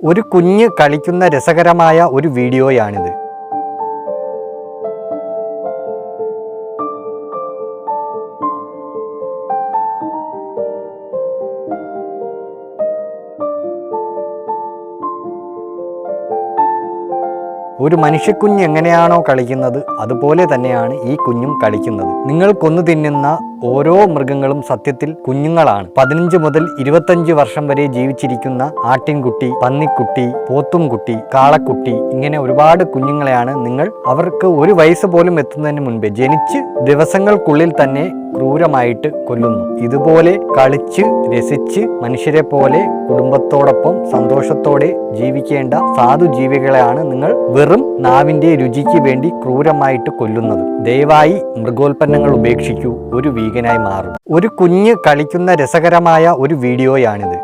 ഒരു കുഞ്ഞ് കളിക്കുന്ന രസകരമായ ഒരു വീഡിയോയാണിത്. ഒരു മനുഷ്യക്കുഞ്ഞ് എങ്ങനെയാണോ കളിക്കുന്നത് അതുപോലെ തന്നെയാണ് ഈ കുഞ്ഞും കളിക്കുന്നത്. നിങ്ങൾ കൊന്നു തിന്നുന്ന ഓരോ മൃഗങ്ങളും സത്യത്തിൽ കുഞ്ഞുങ്ങളാണ്. 15 മുതൽ 25 വർഷം വരെ ജീവിച്ചിരിക്കുന്ന ആട്ടിൻകുട്ടി, പന്നിക്കുട്ടി, പോത്തുംകുട്ടി, കാളക്കുട്ടി, ഇങ്ങനെ ഒരുപാട് കുഞ്ഞുങ്ങളെയാണ് നിങ്ങൾ അവർക്ക് 1 വയസ്സ് പോലും എത്തുന്നതിന് മുൻപേ ജനിച്ച് ദിവസങ്ങൾക്കുള്ളിൽ തന്നെ ക്രൂരമായിട്ട് കൊല്ലുന്നു. ഇതുപോലെ കളിച്ച് രസിച്ച് മനുഷ്യരെ പോലെ കുടുംബത്തോടൊപ്പം സന്തോഷത്തോടെ ജീവിക്കേണ്ട സാധു ജീവികളെയാണ് നിങ്ങൾ വെറും നാവിന്റെ രുചിക്ക് വേണ്ടി ക്രൂരമായിട്ട് കൊല്ലുന്നത്. ദയവായി മൃഗോൽപ്പന്നങ്ങൾ ഉപേക്ഷിക്കൂ, ഒരു വീഗനായി മാറും. ഒരു കുഞ്ഞ് കളിക്കുന്ന രസകരമായ ഒരു വീഡിയോയാണിത്.